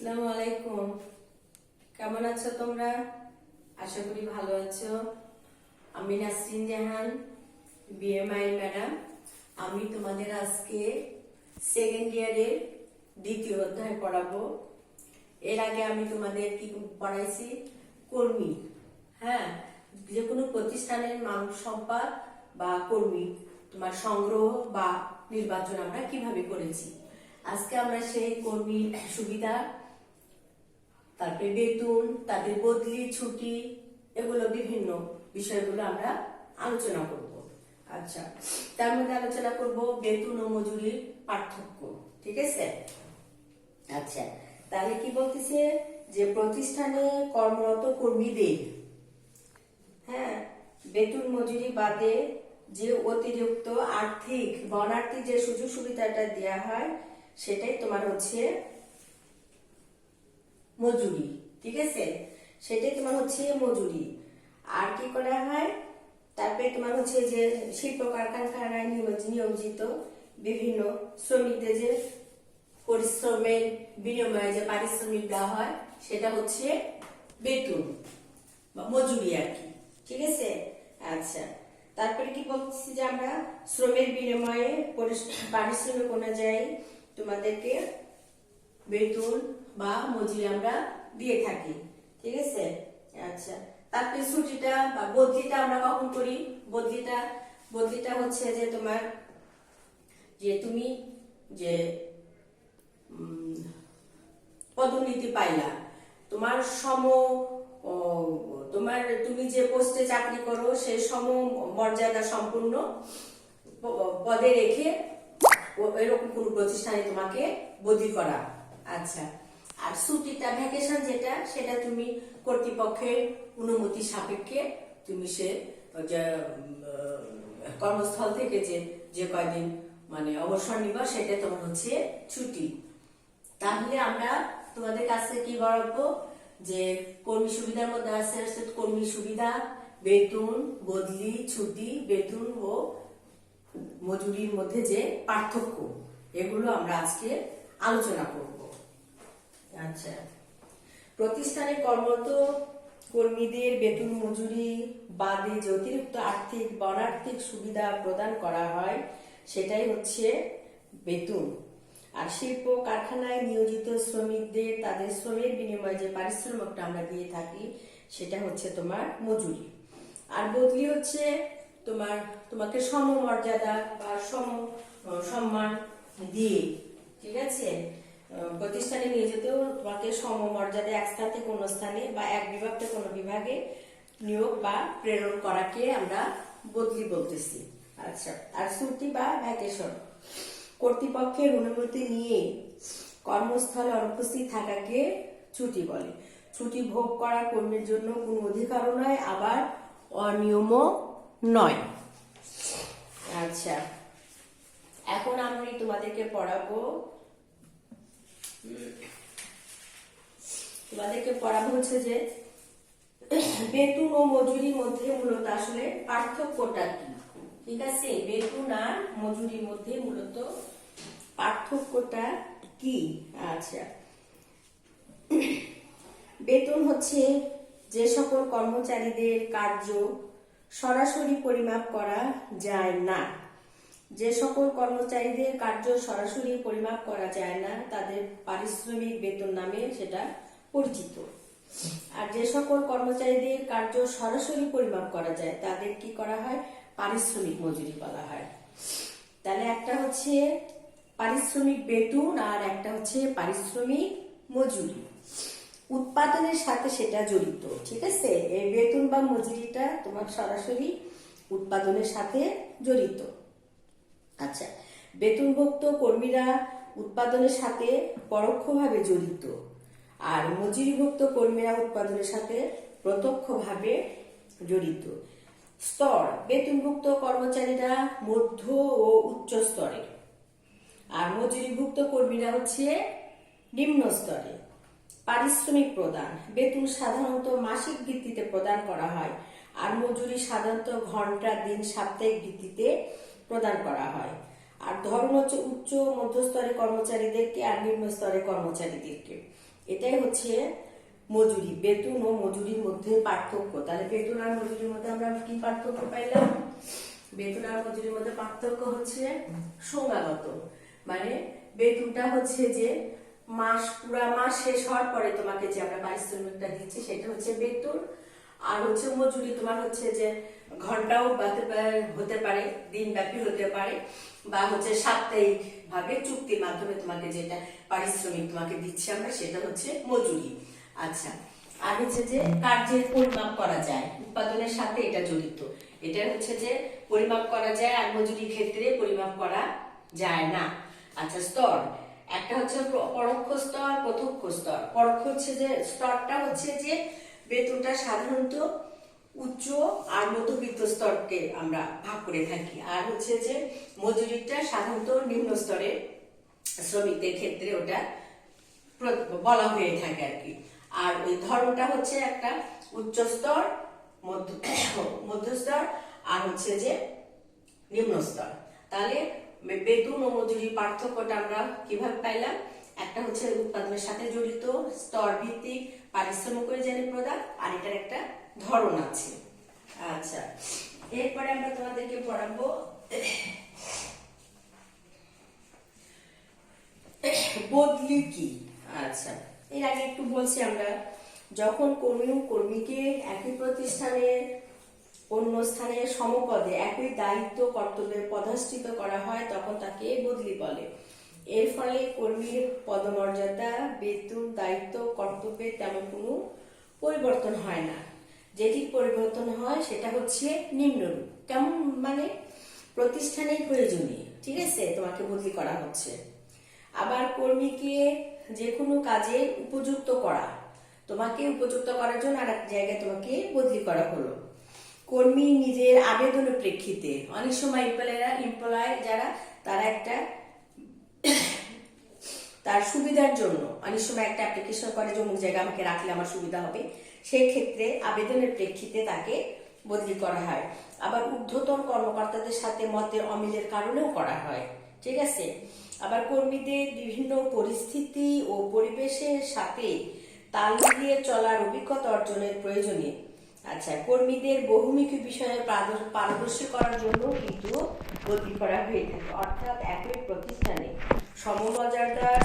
আসসালামু আলাইকুম। কেমন আছো তোমরা? আশা করি ভালো আছো। আমি নাসরিন জাহান, বিএমআই ম্যাডাম। আমি তোমাদের আজকে সেকেন্ড ইয়ারের দ্বিতীয় অধ্যায় পড়াবো। এর আগে আমি তোমাদের কি পড়াইছি? কর্মী। হ্যাঁ, যে কোনো প্রতিষ্ঠানের মানব সম্পদ বা কর্মী তোমার সংগ্রহ বা নির্বাচন আমরা কিভাবে করেছি। আজকে আমরা সেই কর্মীর সুবিধা, তারপরে বেতন, তাদের বদলি, ছুটি, এগুলো বিভিন্ন বিষয়গুলো আমরা আলোচনা করব। আচ্ছা, তার মধ্যে আলোচনা করব বেতন ও মজুরির পার্থক্য। ঠিক আছে? আচ্ছা, তাহলে কি বলতেছে যে প্রতিষ্ঠানে কর্মরত কর্মীদের হ্যাঁ বেতন মজুরি বাদে যে অতিরিক্ত আর্থিক বা অনার্থিক যে সুযোগ সুবিধাটা দেওয়া হয় সেটাই তোমার হচ্ছে মজুরি। ঠিক আছে? সেটাই তোমার হচ্ছে মজুরি। আর কি করা হয়, তারপরে তোমার হচ্ছে যে শিল্প কারখানায় নিয়োজিত বিভিন্ন শ্রমিকদের যে পরিশ্রমের বিনিময়ে যে পারিশ্রমিক দেওয়া হয় সেটা হচ্ছে বেতন বা মজুরি আর কি। ঠিক আছে? আচ্ছা, তারপরে কি বলছি যে আমরা শ্রমের বিনিময়ে পারিশ্রমিক অনুযায়ী তোমাদেরকে বেতন বা মজুরি আমরা দিয়ে থাকি। ঠিক আছে? আচ্ছা, তারপরে ছুটিটা বা বদলিটা আমরা কখন করি? বদলিটা হচ্ছে যে তোমার যে তুমি যে পদোন্নতি পাইলা, তোমার তুমি যে পোস্টে চাকরি করো সেই সম মর্যাদা সম্পূর্ণ পদে রেখে এরকম কোন প্রতিষ্ঠানে তোমাকে বদলি করা। আচ্ছা, আর ছুটিটা ভ্যাকেশন যেটা সেটা তুমি কর্তৃপক্ষের অনুমতি সাপেক্ষে তুমি সে কর্মস্থল থেকে যে কয়দিন মানে অবসর নিবা সেটা তোমার হচ্ছে ছুটি। তাহলে আমরা তোমাদের কাছে কি বলবো যে কর্মী সুবিধার মধ্যে আছে কর্মী সুবিধা, বেতন, বদলি, ছুটি, বেতন ও মজুরির মধ্যে যে পার্থক্য, এগুলো আমরা আজকে আলোচনা করব। আচ্ছা, প্রতিষ্ঠানে কর্মরত কর্মীদের বেতন মজুরি বাদে যে অতিরিক্ত আর্থিক বা অনার্থিক সুবিধা প্রদান করা হয় সেটাই হচ্ছে বেতন। আর শিল্প কারখানায় নিয়োজিত শ্রমিকদের তাদের শ্রমের বিনিময়ে যে পারিশ্রমিকটা আমরা দিয়ে থাকি সেটা হচ্ছে তোমার মজুরি। আর বদলি হচ্ছে তোমাকে সমমর্যাদা বা সম্মান দিয়ে, ঠিক আছে, প্রতিষ্ঠানে নিয়োজিত তোমাকে সমমর্যাদা এক স্থান থেকে অন্য স্থানে বা এক বিভাগ থেকে অন্য বিভাগে নিয়োগ বা প্রেরণ করাকে আমরা বদলি বলতেছি। আচ্ছা, আর ছুটি বা ভ্যাকেশন কর্তৃপক্ষের অনুমতি নিয়ে কর্মস্থলে অনুপস্থিত থাকাকে ছুটি বলে। ছুটি ভোগ করা কর্মীর জন্য কোনো অধিকারও নয়, আবার অনিয়মও নয়। আচ্ছা, এখন আমি তোমাদেরকে পড়াবো হচ্ছে যে বেতন ও মজুরির মধ্যে মূলত আসলে পার্থক্যটা কি। ঠিক আছে? বেতন আর মজুরির মধ্যে মূলত পার্থক্যটা কি? আচ্ছা, বেতন হচ্ছে যে সকল কর্মচারীদের কার্য সরাসরি পরিমাপ করা যায় না। যে সকল কর্মচারীদের কার্য সরাসরি পরিমাপ করা যায় না তাদের পারিশ্রমিক বেতন নামে সেটা পরিচিত। আর যে সকল কর্মচারীদের কার্য সরাসরি পরিমাপ করা যায় তাদের কি করা হয়? পারিশ্রমিক মজুরি বলা হয়। তাহলে একটা হচ্ছে পারিশ্রমিক বেতন আর একটা হচ্ছে পারিশ্রমিক মজুরি। উৎপাদনের সাথে সেটা জড়িত। ঠিক আছে? এই বেতন বা মজুরিটা তোমার সরাসরি উৎপাদনের সাথে জড়িত। আচ্ছা, বেতনভুক্ত কর্মীরা উৎপাদনের সাথে পরোক্ষভাবে জড়িত, আর মজুরিভুক্ত কর্মীরা উৎপাদনের সাথে প্রত্যক্ষভাবে জড়িত। স্তর: বেতনভুক্ত কর্মচারীরা মধ্য ও উচ্চ স্তরে, আর মজুরিভুক্ত কর্মীরা হচ্ছে নিম্ন স্তরে। পারিশ্রমিক প্রদান: বেতন সাধারণত মাসিক ভিত্তিতে প্রদান করা হয়, আর মজুরি সাধারণত ঘন্টা, দিন, সাপ্তাহিক ভিত্তিতে প্রদান করা হয়। আর ধরন হচ্ছে উচ্চ মধ্যস্তরের কর্মচারীদেরকে আর নিম্ন স্তরের কর্মচারীদেরকে। এটাই হচ্ছে মজুরি। বেতন ও মজুরির মধ্যে পার্থক্য। তাহলে বেতন আর মজুরির মধ্যে আমরা কি পার্থক্য পাইলাম? বেতন আর মজুরির মধ্যে পার্থক্য হচ্ছে সংজ্ঞাগত। মানে বেতনটা হচ্ছে যে পুরা মাস শেষ হওয়ার পরে তোমাকে যে আমরা পারিশ্রমিকটা দিচ্ছি সেটা হচ্ছে বেতন। আর হচ্ছে মজুরি তোমার হচ্ছে যে ঘন্টাও হতে পারে, দিনব্যাপী হতে পারে, বা হচ্ছে সাপ্তাহিক ভাবে চুক্তির মাধ্যমে তোমাকে যেটা পারিশ্রমিক তোমাকে দিচ্ছি আমরা সেটা হচ্ছে মজুরি। আচ্ছা, আর হচ্ছে যে কার্যের পরিমাপ করা যায়, উৎপাদনের সাথে এটা জড়িত। এটা হচ্ছে যে পরিমাপ করা যায়, আর মজুরি ক্ষেত্রে পরিমাপ করা যায় না। আচ্ছা, স্তর। একটা হচ্ছে পরোক্ষ স্তর, প্রত্যক্ষ স্তর। পরোক্ষ হচ্ছে যে স্তরটা হচ্ছে যে বেতনটা সাধারণত উচ্চ আর মধ্যবিত্ত স্তরকে আমরা ভাগ করে থাকি। আর হচ্ছে যে মজুরিটা সাধারণত নিম্ন স্তরের শ্রমিকদের ক্ষেত্রে ওটা বলা হয়ে থাকে আর কি। আর ওই ধরনটা হচ্ছে একটা উচ্চ স্তর, মধ্যস্তর, আর হচ্ছে যে নিম্ন স্তর। তাহলে বেতন ও মজুরির পার্থক্যটা আমরা কিভাবে পাইলাম? একটা হচ্ছে উৎপাদনের সাথে জড়িত স্তর ভিত্তিক পারিশ্রমিক অনুযায়ী প্রদান, আর এটার একটা ধরন আছে। আচ্ছা, এরপরে আমরা তোমাদেরকে পড়াবো বদলি কি। আচ্ছা, এর আগে একটু বলছি আমরা, যখন কর্মী ও কর্মীকে একই প্রতিষ্ঠানে অন্য স্থানে সমপদে একই দায়িত্ব কর্তব্যে পদস্থিত করা হয় তখন তাকে বদলি বলে। এর ফলে কর্মীর পদমর্যাদা, বেতন, দায়িত্ব, কর্তব্যে তেমন কোনো পরিবর্তন হয় না। যেটি পরিবর্তন হয় সেটা হচ্ছে নিম্নরূপ। কেমন? মানে প্রতিষ্ঠানের প্রয়োজনে, ঠিক আছে, তোমাকে বদলি করা হচ্ছে। আবার কর্মীকে যে কোনো কাজে উপযুক্ত করা, তোমাকে উপযুক্ত করার জন্য আর এক জায়গায় তোমাকে বদলি করা হলো। কর্মী নিজের আবেদনের প্রেক্ষিতে, অনেক সময় এমপ্লয় যারা তারা একটা তার সুবিধার জন্য অনেক সময় একটা অ্যাপ্লিকেশন করে যে অমুক জায়গায় আমাকে রাখলে আমার সুবিধা হবে, সেই ক্ষেত্রে আবেদনের প্রেক্ষিতে তাকে বদলি করা হয়। আবার ঊর্ধ্বতন কর্মকর্তাদের সাথে মতের অমিলের কারণেও করা হয়, ঠিক আছে। আবার কর্মীদের বিভিন্ন পরিস্থিতি ও পরিবেশের সাথে তাল মিলিয়ে চলার অভিজ্ঞতা অর্জনের প্রয়োজনে, আচ্ছা, কর্মীদের বহুমুখী বিষয়ে পারদর্শী করার জন্য কিন্তু বদলি করা হয়ে থাকে। অর্থাৎ একই প্রতিষ্ঠানে সমমর্যাদার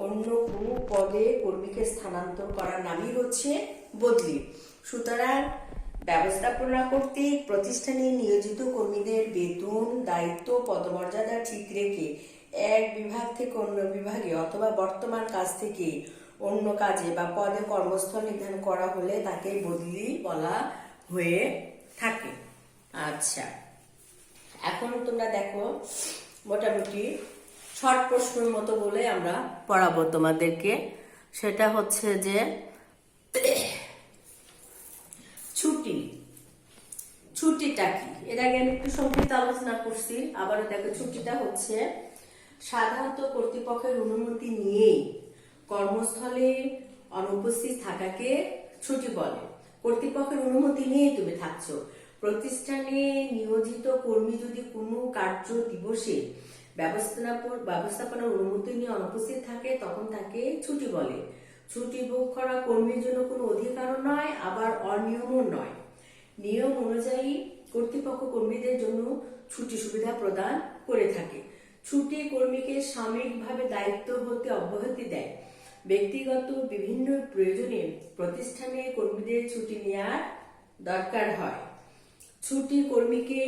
অন্য কোনো পদে কর্মীকে স্থানান্তর করার নামই হচ্ছে বদলি। সুতরাং ব্যবস্থাপনা কর্তৃক প্রতিষ্ঠানে নিয়োজিত কর্মীদের বেতন, দায়িত্ব, পদমর্যাদা ঠিক রেখে এক বিভাগ থেকে অন্য বিভাগে অথবা বর্তমান কাজ থেকে অন্য কাজে বা পদে কর্মস্থল নির্ধারণ করা হলে তাকে বদলি বলা হয়ে থাকে। আচ্ছা, এখন তোমরা দেখো, মোটামুটি শর্ট প্রশ্নের মতো বলে আমরা পড়াবো তোমাদেরকে। সেটা হচ্ছে যে ছুটি। ছুটিটা কি? এর আগে আমি একটু সংক্ষিপ্ত আলোচনা করছি। আবারও দেখো, ছুটিটা হচ্ছে সাধারণত কর্তৃপক্ষের অনুমতি নিয়েই কর্মস্থলে অনুপস্থিত থাকাকে ছুটি বলে। কর্তৃপক্ষের অনুমতি নিয়েই তুমি থাকছো। প্রতিষ্ঠানে নিয়োজিত কর্মী যদি কোনো কার্য দিবসে ব্যবস্থাপনার অনুমতি নিয়ে অনুপস্থিত থাকে তখন তাকে ছুটি বলে। ছুটি ভোগ করা কর্মীর জন্য কোনো অধিকারও নয়, আবার অনিয়মও নয়। নিয়ম অনুযায়ী কর্তৃপক্ষ কর্মীদের জন্য ছুটি সুবিধা প্রদান করে থাকে। ছুটি কর্মীকে সাময়িকভাবে দায়িত্ব হতে অব্যাহতি দেয়। ব্যক্তিগত বিভিন্ন প্রয়োজনে প্রতিষ্ঠানে কর্মীদের ছুটি নেওয়ার দরকার হয়। ছুটি কর্মীকে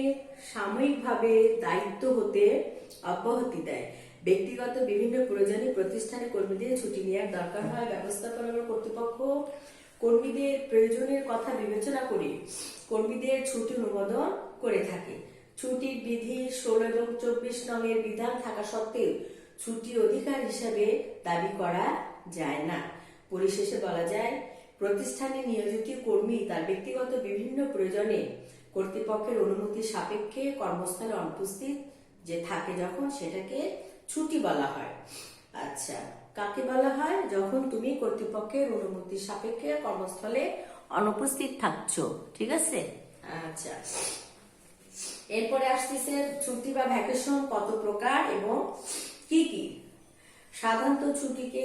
সাময়িকভাবে দায়িত্ব হতে অব্যাহতি দেয়। ব্যক্তিগত বিভিন্ন প্রয়োজনে প্রতিষ্ঠানে কর্মীদের ছুটি নেওয়ার দরকার হয়। ব্যবস্থাপনা কর্তৃপক্ষ কর্মীদের প্রয়োজনের কথা বিবেচনা করে কর্মীদের ছুটি অনুমোদন করে থাকে। ছুটির বিধি 16 এবং 24 নং-এর বিধান থাকা সত্ত্বেও ছুটি অধিকার হিসাবে দাবি করা যায় না। পরিশেষে বলা যায়, প্রতিষ্ঠানে নিয়োজিত কর্মী তার ব্যক্তিগত বিভিন্ন প্রয়োজনে কর্তৃপক্ষের অনুমতি সাপেক্ষে কর্মস্থলে অনুপস্থিত যে থাকে যখন, সেটাকে ছুটি বলা হয়। আচ্ছা, কাকে বলা হয়? যখন তুমি কর্তৃপক্ষের অনুমতি সাপেক্ষে কর্মস্থলে অনুপস্থিত থাকছো, ঠিক আছে। আচ্ছা, এরপরে আসতেছে ছুটি বা ভ্যাকেশন কত প্রকার এবং কি কি। সাধারণত ছুটিকে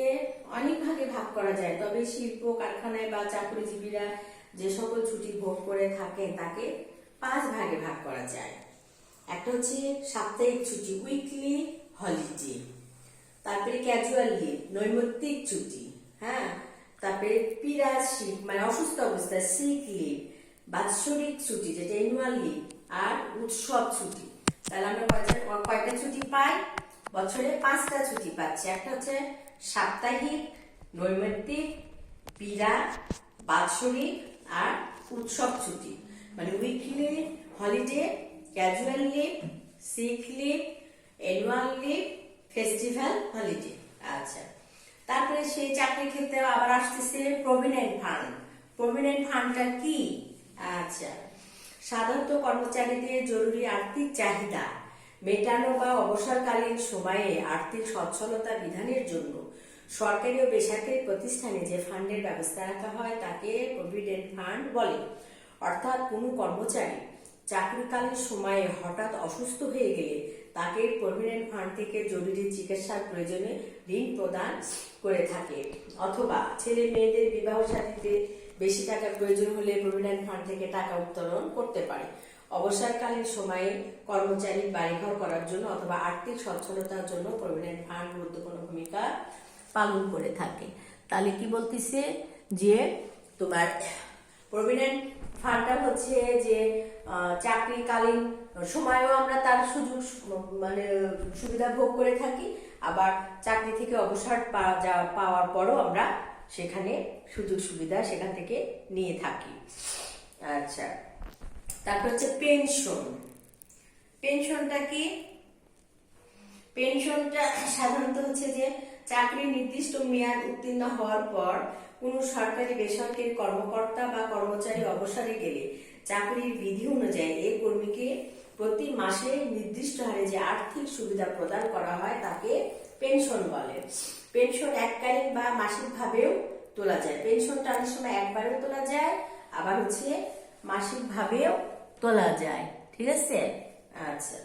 অনেক ভাগে ভাগ ভাগ করা যায়, তবে শিল্প কারখানায় বা চাকরিজীবীরা যে সকল ছুটি ভোগ করে থাকেন তাকে 5 ভাগে ভাগ করা যায়। একটা হচ্ছে সাপ্তাহিক ছুটি, উইকলি হলিডে, তারপরে ক্যাজুয়াল লিভ, নৈমিত্তিক ছুটি, হ্যাঁ, তারপরে পিরাসিক মানে অসুস্থ অবস্থায় সিক লিভ, বাৎসরিক ছুটি যেটা অ্যানুয়াল লিভ, আর উৎসব ছুটি। তাহলে আমরা কয়টা ছুটি পাই? বছরে 5টা ছুটি পাচ্ছি। একটা হচ্ছে সাপ্তাহিক, নৈমিত্তিক, পিরা, বাৎসরিক আর উৎসব ছুটি। মানে weekly holiday, casual leave, sick leave, annual leave, festival holiday. আচ্ছা, তারপরে সেই চাকরির ক্ষেত্রে আবার আসতেছে প্রভিডেন্ট ফান্ড। প্রভিডেন্ট ফান্ডটা কি? আচ্ছা, সাধারণত কর্মচারীদের জরুরি আর্থিক চাহিদা মেটানো বা অবসরকালীন সময়ে আর্থিক সচ্ছলতা বিধানের জন্য সরকারি ও বেসরকারি প্রতিষ্ঠানে যে ফান্ডের ব্যবস্থা রাখা হয় তাকে প্রভিডেন্ট ফান্ড বলে। অর্থাৎ কোনো কর্মচারী চাকরিকালীন সময়ে হঠাৎ অসুস্থ হয়ে গেলে তাকে প্রভিডেন্ট ফান্ড থেকে জরুরি চিকিৎসার প্রয়োজনে ঋণ প্রদান করে থাকে, অথবা ছেলে মেয়েদের বিবাহ শাদীতে বেশি টাকার প্রয়োজন হলে প্রভিডেন্ট ফান্ড থেকে টাকা উত্তোলন করতে পারে। অবসরকালীন সময়ে কর্মচারী বাড়িঘর করার জন্য অথবা আর্থিক সচ্ছলতার জন্য প্রভিডেন্ট ফান্ড গুরুত্বপূর্ণ ভূমিকা পালন করে থাকে। তাহলে কি বলতেছে যে তোমার প্রভিডেন্ট ফান্ডটা হচ্ছে যে চাকরিকালীন সময়ও আমরা তার সুযোগ মানে সুবিধা ভোগ করে থাকি, আবার চাকরি থেকে অবসর পাওয়ার পরও আমরা সেখানে সুযোগ সুবিধা সেখান থেকে নিয়ে থাকি। আচ্ছা, তারপর হচ্ছে পেনশন। পেনশনটা কি? পেনশনটা সাধারণত হচ্ছে যে চাকরির নির্দিষ্ট মেয়াদ উত্তীর্ণ হওয়ার পর কোনো সরকারি বেসরকারি কর্মকর্তা বা কর্মচারী অবসরে গেলে চাকরির বিধি অনুযায়ী এই কর্মীকে প্রতি মাসে নির্দিষ্ট হারে যে আর্থিক সুবিধা প্রদান করা হয় তাকে পেনশন বলে। পেনশন এককালীন বা মাসিক ভাবেও তোলা যায়। পেনশনটা অনেক সময় একবারেও তোলা যায়, আবার হচ্ছে মাসিক ভাবেও তোলা যায়। ঠিক আছে? আচ্ছা,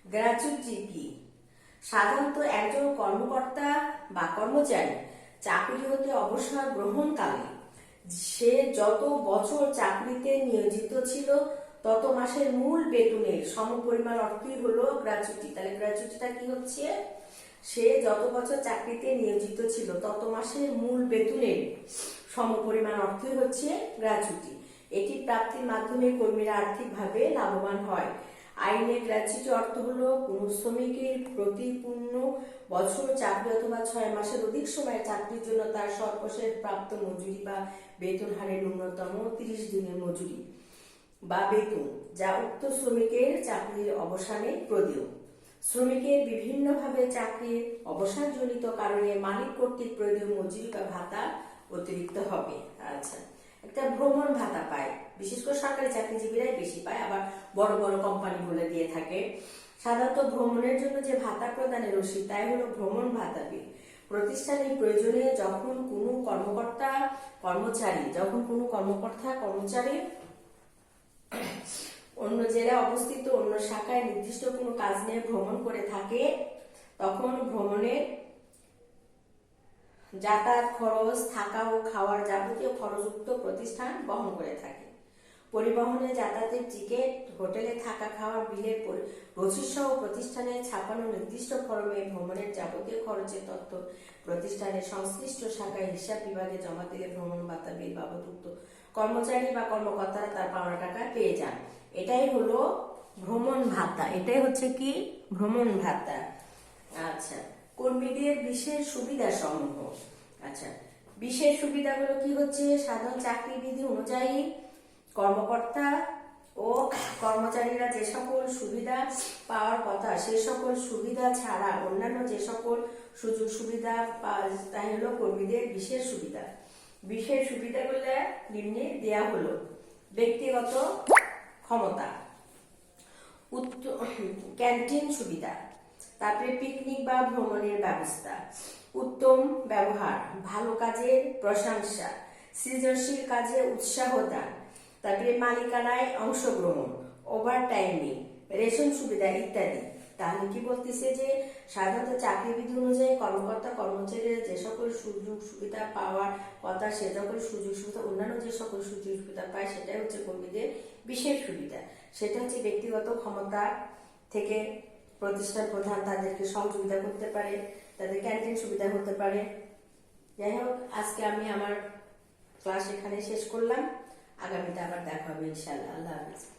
গ্র্যাচুইটি কি? সাধারণত একজন কর্মকর্তা বা কর্মচারী চাকরি হতে অবসর গ্রহণকালে সে যত বছর চাকরিতে নিয়োজিত ছিল তত মাসের মূল বেতনের সমপরিমাণ অর্থই হলো গ্র্যাচুইটি। তাহলে গ্র্যাচুইটিটা কি হচ্ছে? সে যত বছর চাকরিতে নিয়োজিত ছিল তত মাসের মূল বেতনের সমপরিমাণ অর্থই হচ্ছে গ্র্যাচুইটি। এটি প্রাপ্তির মাধ্যমে কর্মীরা আর্থিকভাবে লাভবান হয়। আইনে গ্র্যাচুইটি অর্থ হলো কোন শ্রমিকের প্রতি পূর্ণ বছর চাকরি অথবা 6 মাসের অধিক সময় চাকরির জন্য তার সর্বশেষ প্রাপ্ত মজুরি বা বেতন হারের ন্যূনতম 30 দিনের মজুরি বা বেতন, যা উক্ত শ্রমিকের চাকরির অবসানে প্রদেয়। শ্রমিকের বিভিন্নভাবে চাকরির অবসানজনিত কারণে মালিক কর্তৃক প্রদেয় মজুরি বা ভাতা অতিরিক্ত হবে। আচ্ছা, একটা ভ্রমণ ভাতা পায়, বিশেষ করে সরকারি চাকরিজীবীরাই বেশি পায়, আবার বড় বড় কোম্পানিগুলো দিয়ে থাকে। সাধারণত ভ্রমণের জন্য যে ভাতা প্রদানের রসিদ তাই হলো ভ্রমণ ভাতা বিল। প্রতিষ্ঠানের প্রয়োজনে যখন কোনো কর্মকর্তা কর্মচারী অন্য জেলায় অবস্থিত অন্য শাখায় নির্দিষ্ট কোনো কাজ নিয়ে ভ্রমণ করে থাকে, তখন ভ্রমণের যাতায়াত খরচ, থাকা ও খাওয়ার যাবতীয় খরচযুক্ত প্রতিষ্ঠান বহন করে থাকে। পরিবহনে যাতায়াতের টিকিট, হোটেলে থাকা খাওয়ার বিলের রসিদ সহ প্রতিষ্ঠানে ছাপানো নির্দিষ্ট ফরমে ভ্রমণের যাবতীয় খরচের তথ্য প্রতিষ্ঠানের সংশ্লিষ্ট শাখায় হিসাব বিভাগে জমা দিলে ভ্রমণ ভাতা বিল বাবদ উক্ত কর্মচারী বা কর্মকর্তারা তার পাওনা টাকা পেয়ে যান। এটাই হলো ভ্রমণ ভাতা। এটাই হচ্ছে কি? ভ্রমণ ভাতা। আচ্ছা, কর্মীদের বিশেষ সুবিধা সমূহ। আচ্ছা, বিশেষ সুবিধাগুলো কি হচ্ছে? সাধারণ চাকরি বিধি অনুযায়ী কর্মকর্তা ও কর্মচারীরা যে সকল সুবিধা পাওয়ার কথা সে সকল সুবিধা ছাড়া অন্যান্য যে সকল সুযোগ সুবিধা তা হলো কর্মীদের বিশেষ সুবিধা। বিশেষ সুবিধাগুলো নিম্নে দেয়া হলো: ব্যক্তিগত ক্ষমতা, ক্যান্টিন সুবিধা, তারপরে পিকনিক বা ভ্রমণের ব্যবস্থা, উত্তম ব্যবহার, ভালো কাজের প্রশংসা, সৃজনশীল কাজে উৎসাহ দান, তারপরে মালিকানায় অংশগ্রহণ, ওভারটাইমিং, রেশন সুবিধা ইত্যাদি। তাহলে কি বলতেছে যে সাধারণত চাকরি বিধি অনুযায়ী কর্মকর্তা কর্মচারীরা যে সকল সুযোগ সুবিধা পাওয়ার কথা, সে সকল সুযোগ সুবিধা অন্যান্য যে সকল সুযোগ সুবিধা পায় সেটাই হচ্ছে কর্মীদের বিশেষ সুবিধা। সেটা হচ্ছে ব্যক্তিগত ক্ষমতা থেকে প্রতিষ্ঠান প্রধান তাদেরকে সহযোগিতা করতে পারে, তাদের ক্যান্টিন সুবিধা হতে পারে। যাই হোক, আজকে আমি আমার ক্লাস এখানে শেষ করলাম। আগামীতে আবার দেখা হবে ইনশাআল্লাহ। আল্লাহ হাফিজ।